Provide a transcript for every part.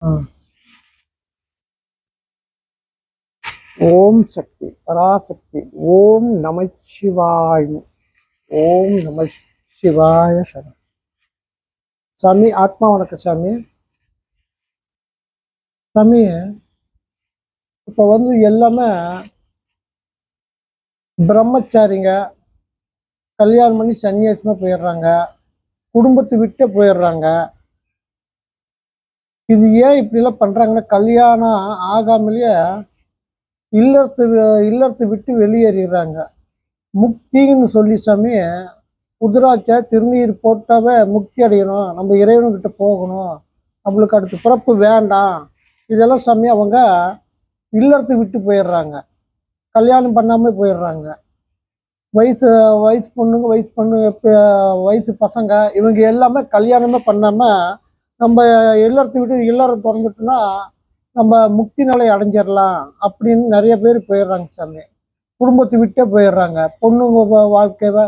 ஆ. ஓம் சக்தி பராசக்தி. ஓம் நமச்சிவாய. ஓம் நம சிவாய சரணம். சாமி ஆத்மா வணக்கம் சாமி. சாமி இப்போ எல்லாமே பிரம்மச்சாரிங்க கல்யாணம் பண்ணி சன்னியாசமா போயிடுறாங்க, குடும்பத்தை விட்டு போயிடுறாங்க. இது ஏன் இப்படிலாம் பண்றாங்கன்னா, கல்யாணம் ஆகாமலேயே இல்லறத்து இல்லறத்தை விட்டு வெளியேறிடுறாங்க. முக்தின்னு சொல்லி சாமி உதிராட்சை திருநீர் போட்டாவே முக்தி அடையணும், நம்ம இறைவன்கிட்ட போகணும், நம்மளுக்கு அடுத்த பிறப்பு வேண்டாம், இதெல்லாம் சாமி அவங்க இல்லறத்தை விட்டு போயிடுறாங்க, கல்யாணம் பண்ணாமல் போயிடுறாங்க. வயசு வயசு பொண்ணுங்க வயசு பசங்க இவங்க எல்லாமே கல்யாணமே பண்ணாமல் நம்ம இல்லறத்தை விட்டு இல்லறம் திறந்துட்டுனா நம்ம முக்தி நிலை அடைஞ்சிடலாம் அப்படின்னு நிறைய பேர் போயிடுறாங்க சாமி. குடும்பத்தை விட்டே போயிடுறாங்க. பொண்ணுங்க வாழ்க்கையை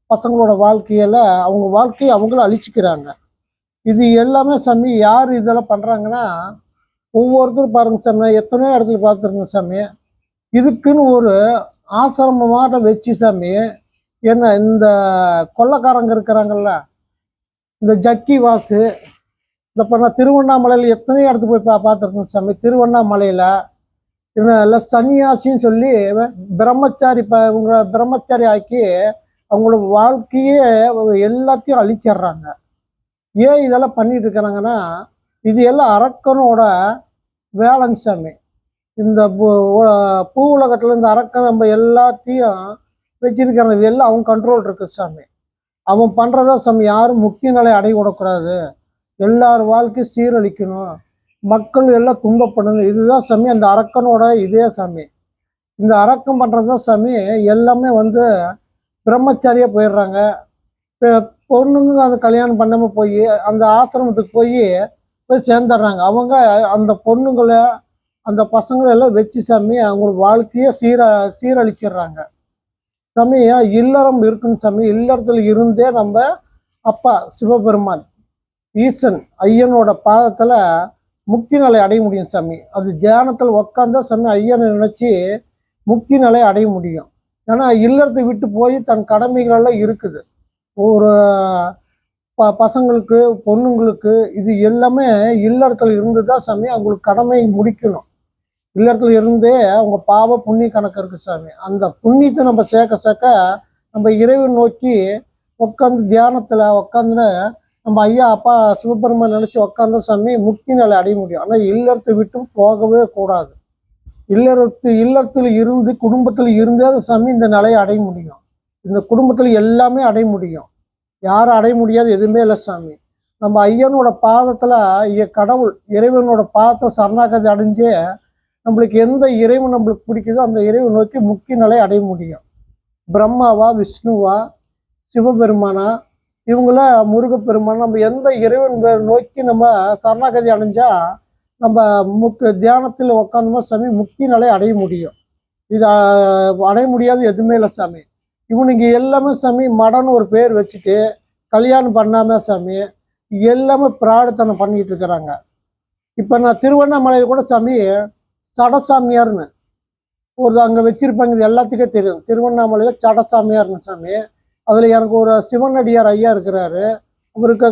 பசங்களோட வாழ்க்கையில அவங்க வாழ்க்கையை அவங்களும் அழிச்சுக்கிறாங்க. இது எல்லாமே சாமி யார் இதெல்லாம் பண்றாங்கன்னா, ஒவ்வொருத்தரும் பாருங்க சாமி, எத்தனையோ இடத்துல பார்த்துருங்க சாமி. இதுக்குன்னு ஒரு ஆசிரமமாக வச்சு சாமி, என்ன இந்த கொள்ளைக்காரங்க இருக்கிறாங்கல்ல, இந்த ஜக்கி வாசு, இந்த பண்ண திருவண்ணாமலையில் எத்தனையோ இடத்துக்கு போய் பார்த்துருக்கோம் சாமி. திருவண்ணாமலையில் இல்லை சன்னியாசின்னு சொல்லி பிரம்மச்சாரி இவங்க பிரம்மச்சாரி ஆக்கி அவங்களோட வாழ்க்கையே எல்லாத்தையும் அழிச்சிடுறாங்க. ஏன் இதெல்லாம் பண்ணிட்டு இருக்கிறாங்கன்னா, இது எல்லாம் அரக்கனோட வேலைங்க சாமி. இந்த பூ உலகத்துல இந்த அரக்கன் நம்ம எல்லாத்தையும் வச்சிருக்கிறாங்க. இது எல்லாம் அவங்க கண்ட்ரோல் இருக்கு சாமி. அவன் பண்றதா சாமி. யாரும் முக்தி நிலை அடைய விடக்கூடாது, எல்லார் வாழ்க்கையும் சீரழிக்கணும், மக்கள் எல்லாம் துன்பப்படணும், இதுதான் சாமி அந்த அரக்கனோட இதே சாமி. இந்த அரக்கம் பண்றதுதான் சாமி. எல்லாமே பிரம்மச்சாரியா போயிடுறாங்க. பொண்ணுங்க அந்த கல்யாணம் பண்ணாம போய் அந்த ஆசிரமத்துக்கு போய் சேர்ந்துடுறாங்க. அவங்க அந்த பொண்ணுங்களை அந்த பசங்களை எல்லாம் வச்சு சாமி அவங்களுக்கு வாழ்க்கையை சீரழிச்சிடுறாங்க சாமி. இல்லறம் இருக்குன்னு சாமி. இல்லறத்துல இருந்தே நம்ம அப்பா சிவபெருமான் ஈசன் ஐயனோட பாதத்துல முக்தி நிலை அடைய முடியும் சாமி. அது தியானத்தில் உட்காந்தா சாமி ஐயனை நினைச்சு முக்தி நிலை அடைய முடியும். ஏன்னா இல்லறத்தை விட்டு போய் தன் கடமைகளெல்லாம் இருக்குது. ஒரு பசங்களுக்கு பொண்ணுங்களுக்கு இது எல்லாமே இல்லறத்துல இருந்து தான் சாமி அவங்களுக்கு கடமை முடிக்கணும். இல்லறத்துல இருந்தே அவங்க பாவ புண்ணிய கணக்கு இருக்கு சாமி. அந்த புண்ணியத்தை நம்ம சேர்க்க நம்ம இறைவன் நோக்கி உட்காந்து தியானத்துல உட்காந்து நம்ம ஐயா அப்பா சிவபெருமான் நினைச்சு உட்காந்த சாமி முக்தி நிலை அடைய முடியும். ஆனால் இல்லறத்தை விட்டு போகவே கூடாது. இல்லறத்தில் இருந்து குடும்பத்தில் இருந்தே சாமி இந்த நிலையை அடைய முடியும். இந்த குடும்பத்தில் எல்லாமே அடைய முடியும். யாரும் அடைய முடியாது எதுவுமே இல்லை சாமி. நம்ம ஐயனோட பாதத்துல கடவுள் இறைவனோட பாதத்தை சரணாகதி அடைஞ்சே நம்மளுக்கு எந்த இறைவன் நம்மளுக்கு பிடிக்குதோ அந்த இறைவன் நோக்கி முக்தி நிலை அடைய முடியும். பிரம்மாவா விஷ்ணுவா சிவபெருமானா இவங்கள முருகப்பெருமான் நம்ம எந்த இறைவன் நோக்கி நம்ம சரணாகதி அடைஞ்சா நம்ம தியானத்தில் உட்காந்தோமா சாமி முக்தி நிலை அடைய முடியும். இது அடைய முடியாது எதுவுமே இல்லை சாமி. இவனுங்க எல்லாமே சாமி மடன்னு ஒரு பேர் வச்சுட்டு கல்யாணம் பண்ணாம சாமி எல்லாமே பிராடுத்தனம் பண்ணிட்டு இருக்கிறாங்க. இப்போ நான் திருவண்ணாமலையில் கூட சாமி சடசாமியார்னு அங்கே வச்சிருப்பாங்க. இது எல்லாத்துக்கும் தெரியும். திருவண்ணாமலையில் சடசாமியார்னு சாமி. அதில் எனக்கு ஒரு சிவனடியார் ஐயா இருக்கிறாரு. அவருக்கு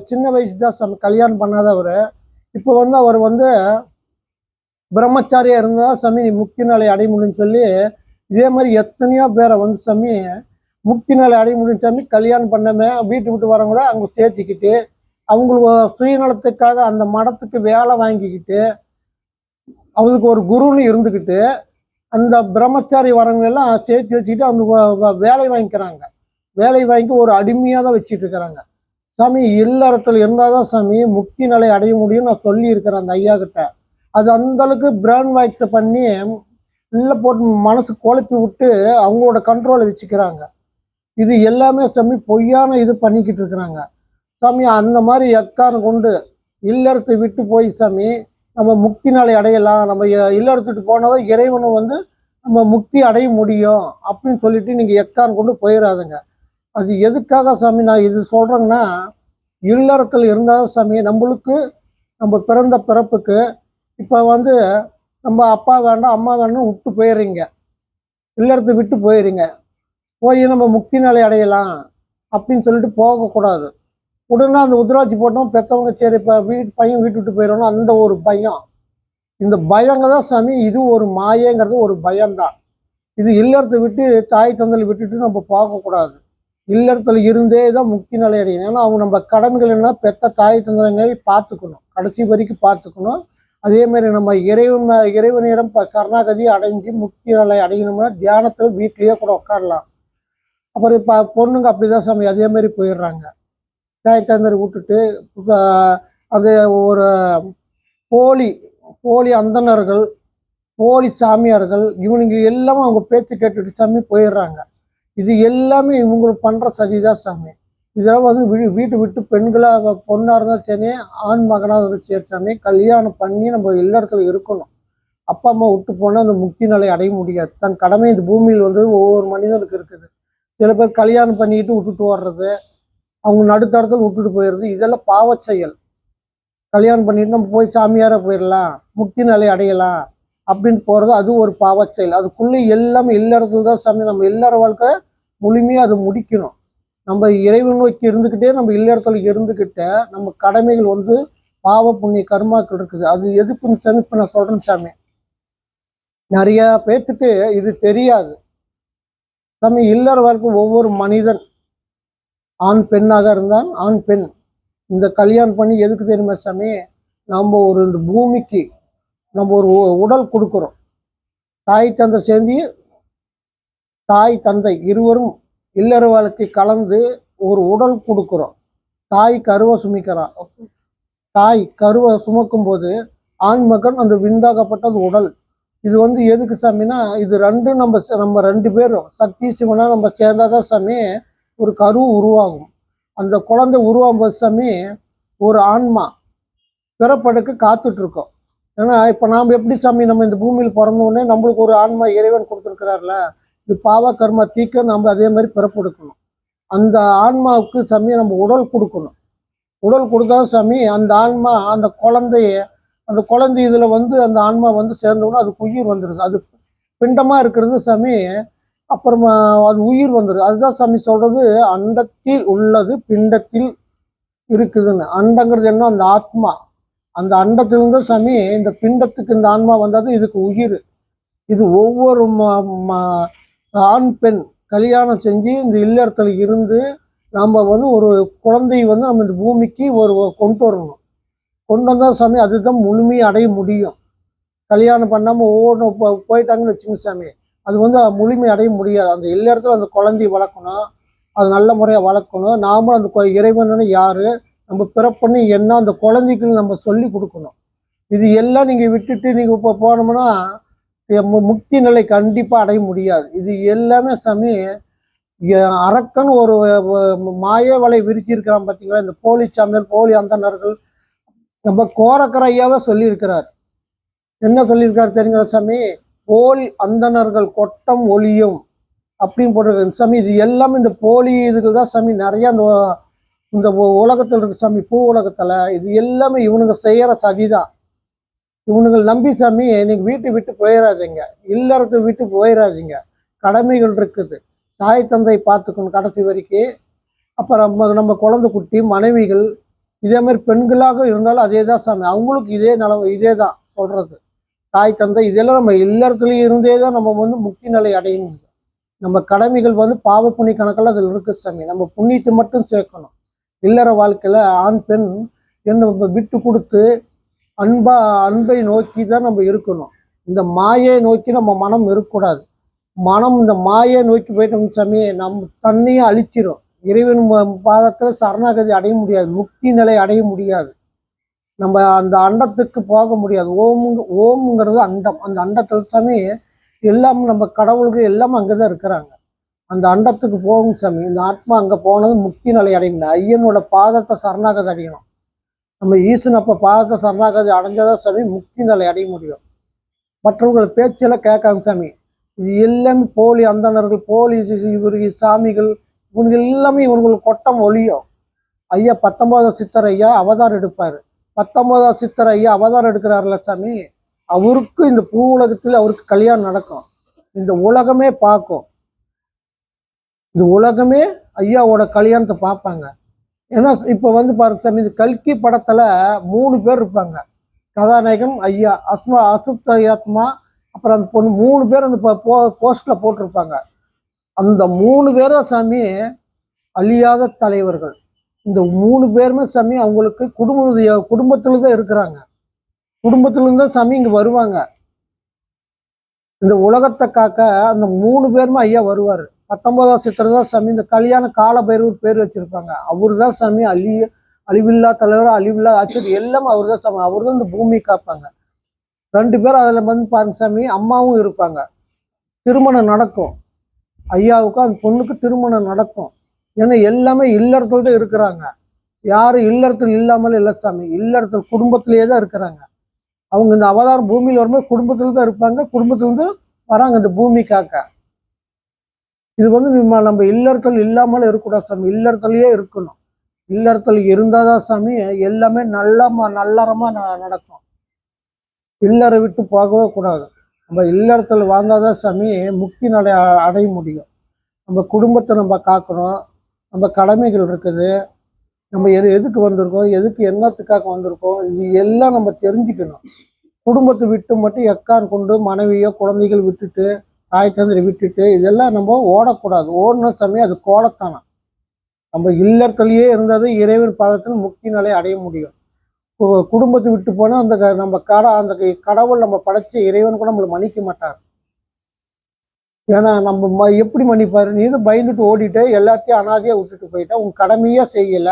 சின்ன வயசு தான் சாமி, கல்யாணம் பண்ணாதவர். இப்போ அவர் பிரம்மச்சாரியா இருந்தால் சாமி நீ முக்தி நிலை அடைய முடியும்னு சொல்லி இதே மாதிரி எத்தனையோ பேரை சாமி முக்தி நிலை அடைய முடியும் சாமி. கல்யாணம் பண்ணாம வீட்டு விட்டு வரவங்கள அவங்க சேர்த்திக்கிட்டு அவங்களுக்கு சுயநலத்துக்காக அந்த மடத்துக்கு வேலை வாங்கிக்கிட்டு அவங்களுக்கு ஒரு குருன்னு இருந்துக்கிட்டு அந்த பிரம்மச்சாரி வரவங்க எல்லாம் சேர்த்து வச்சுக்கிட்டு அவங்க வேலை வாங்கிக்கிறாங்க. வேலை வாங்கி ஒரு அடிமையாக தான் வச்சுட்டு இருக்கிறாங்க சாமி. இல்லறத்தில் இருந்தால் தான் சாமி முக்தி நிலை அடைய முடியும் நான் சொல்லி இருக்கிறேன் அந்த ஐயா கிட்ட. அது அந்த அளவுக்கு பிரான் வாய்ஸ் பண்ணி இல்லை போட்டு மனசு குழப்பி விட்டு அவங்களோட கண்ட்ரோலை வச்சுக்கிறாங்க. இது எல்லாமே சாமி பொய்யான இது பண்ணிக்கிட்டு இருக்கிறாங்க சாமி. அந்த மாதிரி எக்காரம் கொண்டு இல்லறத்தை விட்டு போய் சாமி நம்ம முக்தி நிலை அடையலாம், நம்ம இல்லறத்துட்டு போனாதான் இறைவனும் நம்ம முக்தி அடைய முடியும் அப்படின்னு சொல்லிட்டு நீங்கள் எக்காரம் கொண்டு போயிடாதுங்க. அது எதுக்காக சாமி நான் இது சொல்கிறேங்கன்னா, இல்லறத்தில் இருந்தால் சாமி நம்மளுக்கு நம்ம பிறந்த பிறப்புக்கு இப்போ வந்து நம்ம அப்பா வேண்டாம் அம்மா வேண்டாம் விட்டு போயிடுறீங்க, இல்லறத்தை விட்டு போயிடுறீங்க. போய் நம்ம முக்தி நிலை அடையலாம் அப்படின்னு சொல்லிட்டு போகக்கூடாது. உடனே அந்த உதிராட்சி போட்டோம் பெற்றவங்க சரி இப்போ பையன் வீட்டு விட்டு போயிடணும், அந்த ஒரு பயம். இந்த பயங்க தான் சாமி, இது ஒரு மாயங்கிறது ஒரு பயம்தான். இது இல்லறத்தை விட்டு தாய் தந்தையை விட்டுட்டு நம்ம போகக்கூடாது. இல்லறத்துல இருந்தே தான் முக்தி நிலை அடையணும். ஏன்னா அவங்க நம்ம கடமைகள் என்ன, பெற்ற தாய் தந்தைங்க பார்த்துக்கணும், கடைசி வரைக்கும் பார்த்துக்கணும். அதே மாதிரி நம்ம இறைவனிடம் சரணாகதி அடைஞ்சு முக்தி நிலை அடையணும்னா தியானத்துல வீட்லயே கூட உட்காரலாம். அப்புறம் இப்போ பொண்ணுங்க அப்படிதான் சாமி அதே மாதிரி போயிடுறாங்க. தாய் தந்தரை விட்டுட்டு அது ஒரு போலி போலி அந்தணர்கள், போலி சாமியார்கள், இவனுங்க எல்லாமே அவங்க பேச்சு கேட்டுட்டு சாமி போயிடுறாங்க. இது எல்லாமே இவங்களுக்கு பண்ற சதிதான் சாமி. இதெல்லாம் வந்து வீட்டு விட்டு பெண்களாக பொண்ணா இருந்தாலும் சரி, ஆண் மகனாக இருந்தாலும் சரி சாமி, கல்யாணம் பண்ணி நம்ம இல்லறத்துல இருக்கணும். அப்பா அம்மா விட்டு போனால் அந்த முக்தி நிலை அடைய முடியாது. தன் கடமை இந்த பூமியில் வந்து ஒவ்வொரு மனிதனுக்கு இருக்குது. சில பேர் கல்யாணம் பண்ணிக்கிட்டு விட்டுட்டு வர்றது, அவங்க நடுத்தரத்தில் விட்டுட்டு போயிடுறது, இதெல்லாம் பாவச் செயல். கல்யாணம் பண்ணிட்டு நம்ம போய் சாமியார போயிடலாம், முக்தி நிலை அடையலாம் அப்படின்னு போறது அது ஒரு பாவச் செயல். அதுக்குள்ளே எல்லாமே இல்லறத்துல தான் சாமி. நம்ம இல்லற வாழ்க்கை முழுமையாக அது முடிக்கணும். நம்ம இறைவன் நோக்கி இருந்துக்கிட்டே நம்ம இல்லறத்துல இருந்துக்கிட்ட நம்ம கடமைகள் வந்து பாவ புண்ணிய கர்மாக்கள் இருக்குது. அது எதுக்குன்னு சாமி இப்போ நான் சொல்றேன் சாமி. நிறைய பேத்துக்கு இது தெரியாது சாமி. இல்லற வாழ்க்கை ஒவ்வொரு மனிதன் ஆண் பெண்ணாக இருந்தால் ஆண் பெண் இந்த கல்யாணம் பண்ணி எதுக்கு தெரியுமா சாமி, நம்ம ஒரு இந்த பூமிக்கு நம்ம ஒரு உடல் கொடுக்குறோம். தாய் தந்தை சேர்ந்து, தாய் தந்தை இருவரும் இல்லற வாழ்க்கை கலந்து ஒரு உடல் கொடுக்குறோம். தாய் கருவை சுமிக்கிறான். தாய் கருவை சுமக்கும் போது ஆண் மகன் அந்த விந்தாகப்பட்ட அந்த உடல். இது வந்து எதுக்கு சாமினா, இது ரெண்டும் நம்ம ரெண்டு பேரும் சக்தி சிவனா நம்ம சேர்ந்தாதான் சாமி ஒரு கரு உருவாகும். அந்த குழந்தை உருவாகும் போது சாமி ஒரு ஆன்மா பிறப்பெடுக்க காத்துட்டு இருக்கோம். ஏன்னா இப்போ நாம் எப்படி சாமி நம்ம இந்த பூமியில் பிறந்தோடனே நம்மளுக்கு ஒரு ஆன்மா இறைவன் கொடுத்துருக்கிறார்ல, இது பாவ கர்மா தீக்க நம்ம அதே மாதிரி பிறப்பெடுக்கணும். அந்த ஆன்மாவுக்கு சாமி நம்ம உடல் கொடுக்கணும். உடல் கொடுத்தா சாமி அந்த ஆன்மா அந்த குழந்தை இதுல வந்து அந்த ஆன்மா வந்து சேர்ந்தோன்னா அதுக்கு உயிர் வந்துடுது. அது பிண்டமா இருக்கிறது சாமி. அப்புறமா அது உயிர் வந்துடுது. அதுதான் சாமி சொல்றது, அண்டத்தில் உள்ளது பிண்டத்தில் இருக்குதுன்னு. அண்டங்கிறது என்ன, அந்த ஆத்மா. அந்த அண்டத்திலிருந்து சாமி இந்த பிண்டத்துக்கு இந்த ஆன்மா வந்தது, இதுக்கு உயிர். இது ஒவ்வொரு ஆண் பெண் கல்யாணம் செஞ்சு இந்த இல்லறத்துல இருந்து நம்ம வந்து ஒரு குழந்தையை வந்து நம்ம இந்த பூமிக்கு கொண்டு வரணும். கொண்டு வந்தால் சாமி அதுதான் முழுமையை அடைய முடியும். கல்யாணம் பண்ணாமல் ஒவ்வொன்றும் போயிட்டாங்கன்னு வச்சுங்க சாமி, அது வந்து முழுமை அடைய முடியாது. அந்த இல்லறத்துல அந்த குழந்தையை வளர்க்கணும், அது நல்ல முறையாக வளர்க்கணும். நாமளும் அந்த இறைவன்னு யாரு, நம்ம பிறப்புன்னு என்ன, அந்த குழந்தைக்கு நம்ம சொல்லி கொடுக்கணும். இது எல்லாம் நீங்கள் விட்டுட்டு நீங்கள் இப்போ போனோம்னா முக்தி நிலை கண்டிப்பாக அடைய முடியாது. இது எல்லாமே சாமி அரக்கன் ஒரு மாய வலை விரிச்சிருக்கிறான் பார்த்தீங்களா, இந்த போலி சாமியார் போலி அந்தணர்கள். நம்ம கோரக்கர் ஐயாவே சொல்லியிருக்கிறார். என்ன சொல்லியிருக்காரு தெரியுங்களா சாமி, போல் அந்தணர்கள் கொட்டம் ஒளியும் அப்படின்னு போட்டிருக்காங்க சாமி. இது எல்லாமே இந்த போலி இதுகள் தான் சாமி நிறைய இந்த உலகத்தில் இருக்கு சாமி. பூ உலகத்துல இது எல்லாமே இவனுங்க செய்யற சதிதான். இவனுங்க நம்பி சாமி நீங்க வீட்டை விட்டு போயிடாதீங்க, இல்லறத்தை விட்டு போயிடாதீங்க. கடமைகள் இருக்குது, தாய் தந்தை பார்த்துக்கணும் கடைசி வரைக்கும். அப்புறம் நம்ம குழந்தை குட்டி மனைவிகள் இதே மாதிரி பெண்களாக இருந்தாலும் அதே தான் சாமி. அவங்களுக்கு இதே நிலவு இதே தான் சொல்றது. தாய் தந்தை இதெல்லாம் நம்ம இல்லறத்துலேயும் இருந்தே தான் நம்ம வந்து முக்தி நிலை அடையணும். நம்ம கடமைகள் வந்து பாவ புண்ணிய கணக்கெல்லாம் அதில் இருக்கு சாமி. நம்ம புண்ணியத்தை மட்டும் சேர்க்கணும். இல்லற வாழ்க்கையில் ஆண் பெண் என்ன விட்டு கொடுத்து அன்பை நோக்கி தான் நம்ம இருக்கணும். இந்த மாயை நோக்கி நம்ம மனம் இருக்கக்கூடாது. மனம் இந்த மாயை நோக்கி போயிட்டோம் சாமி, நம்ம தன்னையே அழிச்சிடும். இறைவன் பாதத்தில் சரணாகதி அடைய முடியாது, முக்தி நிலை அடைய முடியாது. நம்ம அந்த அண்டத்துக்கு போக முடியாது. ஓம்ங்கிறது அண்டம். அந்த அண்டத்தில் சாமி எல்லாம் நம்ம கடவுள்கள் எல்லாம் அங்கதான் இருக்கிறாங்க. அந்த அண்டத்துக்கு போகும் சாமி. இந்த ஆத்மா அங்க போனது முக்தி நிலை அடையணும். ஐயனோட பாதத்தை சரணாகதி அடையணும். நம்ம ஈசன் அப்ப பாதத்தை சரணாகதி அடைஞ்சதான் சாமி முக்தி நிலை அடைய முடியும். மற்றவர்கள் பேச்செல்லாம் கேட்காங்க சாமி. இது எல்லாமே போலி அந்தணர்கள், போலி இவர்கள் சாமிகள், இவங்க எல்லாமே இவங்களுக்கு கொட்டம் ஒளியும். ஐயா 19 சித்தர் ஐயா அவதாரம் எடுப்பாரு. 19ஆம் சித்தர் ஐயா அவதாரம் எடுக்கிறாருல சாமி, அவருக்கு இந்த பூ உலகத்தில் அவருக்கு கல்யாணம் நடக்கும். இந்த உலகமே பார்க்கும். இந்த உலகமே ஐயாவோட கல்யாணத்தை பார்ப்பாங்க. ஏன்னா இப்போ வந்து பாருங்க சாமி, இந்த கல்கி படத்துல 3 பேர் இருப்பாங்க. கதாநாயகன் ஐயா, அசுப்தாத்மா, அப்புறம் அந்த பொண்ணு, 3 பேர் அந்த போஸ்ட்ல போட்டிருப்பாங்க. அந்த 3 பேரும் சாமி அழியாத தலைவர்கள். இந்த 3 பேருமே சாமி அவங்களுக்கு குடும்பத்துல தான் இருக்கிறாங்க. குடும்பத்துல இருந்து தான் சாமி இங்க வருவாங்க. இந்த உலகத்தை காக்க அந்த 3 பேருமே ஐயா வருவாரு. 19ஆம் சித்தர் தான் சாமி இந்த கல்யாண கால பைரவர் பேர் வச்சிருப்பாங்க. அவரு தான் சாமி அழிவில்லா தலைவர், அழிவில்லா ஆச்சரியம் எல்லாமே அவர் தான் சாமி. அவர் தான் இந்த பூமி காப்பாங்க. 2 பேரும் அதுல வந்து பாருங்க சாமி, அம்மாவும் இருப்பாங்க. திருமணம் நடக்கும். ஐயாவுக்கும் அந்த பொண்ணுக்கு திருமணம் நடக்கும். ஏன்னா எல்லாமே இல்லறத்துல தான் இருக்கிறாங்க. யாரும் இல்லறத்துல இல்லாமல் இல்லை சாமி, இல்லறத்துல குடும்பத்திலேயே தான் இருக்கிறாங்க. அவங்க இந்த அவதாரம் பூமியில் வரும்போது குடும்பத்துல தான் இருப்பாங்க. குடும்பத்துல இருந்து வராங்க இந்த பூமி காக்க. இது வந்து நம்ம இல்லறத்தில் இல்லாமல் இருக்கக்கூடாது சாமி, இல்லறத்துலயே இருக்கணும். இல்லறத்தில் இருந்தாதான் சாமி எல்லாமே நல்லறமா நடக்கும். இல்லறை விட்டு போகவே கூடாது. நம்ம இல்லறத்தில் வாழ்ந்தாதான் சாமி முக்தி அடைய முடியும். நம்ம குடும்பத்தை நம்ம காக்கணும். நம்ம கடமைகள் இருக்குது. நம்ம எதுக்கு வந்திருக்கோம், எதுக்கு என்னத்துக்காக வந்திருக்கோம், இது எல்லாம் நம்ம தெரிஞ்சுக்கணும். குடும்பத்தை விட்டு மட்டும் எக்கான் கொண்டு மனைவியோ குழந்தைகள் விட்டுட்டு தாய் தந்தரை விட்டுட்டு இதெல்லாம் நம்ம ஓடக்கூடாது. ஓடின சமயம் அது கோலத்தானம். நம்ம இல்லறத்துலயே இருந்தாது இறைவன் பாதத்தில் முக்தி நிலை அடைய முடியும். குடும்பத்தை விட்டு போனால் அந்த கடவுள் நம்ம படைச்ச இறைவன் கூட நம்மளை மன்னிக்க மாட்டார். ஏன்னா நம்ம எப்படி மன்னிப்பாரு? நீ தான் பயந்துட்டு ஓடிட்டு எல்லாத்தையும் அனாதையா விட்டுட்டு போயிட்டா, உங்க கடமையா செய்யல,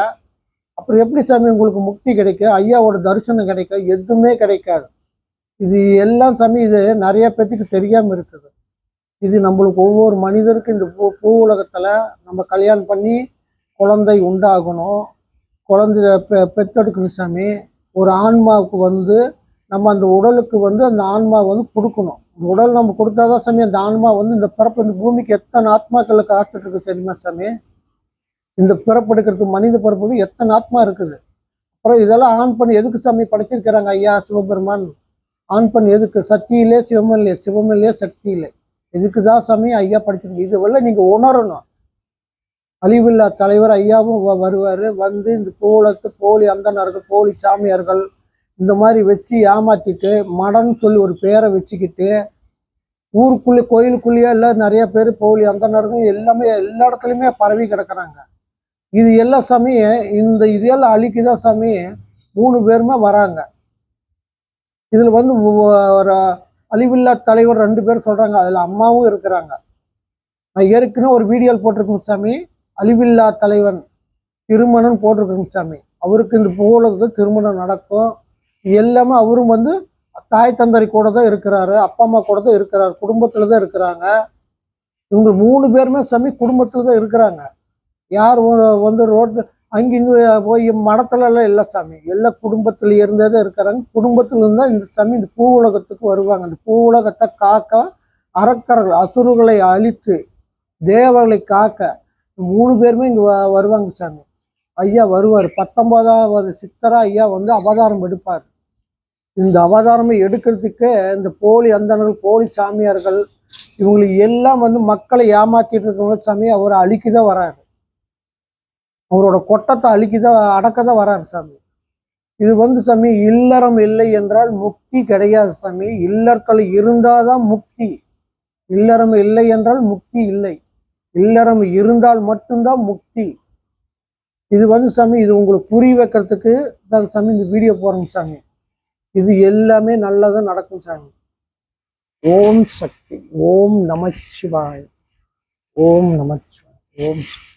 அப்புறம் எப்படி சாமி உங்களுக்கு முக்தி கிடைக்கும், ஐயாவோட தரிசனம் கிடைக்கும்? எதுவுமே கிடைக்காது. இது எல்லாம் சாமி இது நிறைய பேத்துக்கு தெரியாம இருக்குது. இது நம்மளுக்கு ஒவ்வொரு மனிதருக்கும் இந்த பூ உலகத்துல நம்ம கல்யாணம் பண்ணி குழந்தை உண்டாகணும், குழந்தை பெற்றெடுக்கணும் சாமி. ஒரு ஆன்மாவுக்கு வந்து நம்ம அந்த உடலுக்கு வந்து அந்த ஆன்மா வந்து கொடுக்கணும். உடல் நம்ம கொடுத்தாதான் சாமி அந்த ஆன்மா வந்து இந்த பிறப்பு, இந்த பூமிக்கு எத்தனை ஆத்மாக்களை காத்துட்டு இருக்கு தெரியுமா சாமி? இந்த பிறப்பு எடுக்கிறதுக்கு மனித பிறப்பு எத்தனை ஆத்மா இருக்குது. அப்புறம் இதெல்லாம் ஆன் பண்ணி எதுக்கு சாமி படைச்சிருக்கிறாங்க ஐயா சிவபெருமான்? ஆன் பண்ணி எதுக்கு? சக்தியிலே சிவமில்லையே, சிவமில்லையே சக்தியிலே. இதுக்குதான் சாமி ஐயா படிச்சிருக்கு. இதுவெல்லாம் நீங்க உணரணும். அழிவில்லா தலைவர் ஐயாவும் வருவாரு. வந்து இந்த பூலத்து போலி அந்தனர்கள், போலி சாமியார்கள் இந்த மாதிரி வச்சு ஏமாத்திட்டு மடன்னு சொல்லி ஒரு பேரை வச்சுக்கிட்டு ஊருக்குள்ளே கோயிலுக்குள்ளேயே எல்லாம் நிறைய பேர் போலி அந்தனர்கள் எல்லாமே எல்லா இடத்துலையுமே பரவி கிடக்குறாங்க. இது எல்லாம் சாமி இதெல்லாம் அழிக்குதான் சாமி 3 பேருமே வராங்க. இதுல வந்து ஒரு அழிவில்லா தலைவர் 2 பேர் சொல்றாங்க. அதுல அம்மாவும் இருக்கிறாங்க. நான் ஏற்கனவே ஒரு வீடியோ போட்டிருக்கேங்க சாமி, அழிவில்லா தலைவன் திருமணம் போட்டிருக்கேங்க சாமி. அவருக்கு இந்த பூலகத்தில் திருமணம் நடக்கும். எல்லாமே அவரும் வந்து தாய் தந்தரை கூட தான் இருக்கிறாரு, அப்பா அம்மா கூட தான் இருக்கிறாரு, குடும்பத்துல தான் இருக்கிறாங்க. இவங்க 3 பேருமே சாமி குடும்பத்துல தான் இருக்கிறாங்க. யார் வந்து ரோட்டு அங்கிங்க போய் மடத்துல எல்லாம் இல்லை சாமி, எல்லாம் குடும்பத்துல இருந்தே தான் இருக்கிறாங்க. குடும்பத்துல இருந்தா இந்த சாமி இந்த பூ உலகத்துக்கு வருவாங்க. இந்த பூ உலகத்தை காக்க அரக்கர்கள் அசுரர்களை அழித்து தேவர்களை காக்க 3 பேருமே இங்க வருவாங்க சாமி. ஐயா வருவார். 19வது சித்தரா ஐயா வந்து அவதாரம் எடுப்பார். இந்த அவதாரமே எடுக்கிறதுக்கு இந்த போலி அந்தனர்கள், போலி சாமியார்கள் இவங்களுக்கு எல்லாம் வந்து மக்களை ஏமாத்திட்டு இருக்கிறவங்க சாமி அவர் அழிக்குதான் வராரு. அவரோட கொட்டத்தை அழிக்குதான் அடக்கதான் வராரு சாமி. இது வந்து சாமி இல்லறம் இல்லை என்றால் முக்தி கிடையாது சாமி. இல்லறத்துல இருந்தாதான் முக்தி. இல்லறம் இல்லை என்றால் முக்தி இல்லை. இல்லறம் இருந்தால் மட்டும்தான் முக்தி. இது வந்து சாமி இது உங்களுக்கு புரிய வைக்கிறதுக்கு தான் சாமி இந்த வீடியோ போறோங்க சாமி. இது எல்லாமே நல்லதா நடக்கும் சாமி. ஓம் சக்தி, ஓம் நமச்சிவாய், ஓம் நமச்சிவாய், ஓம் சக்தி.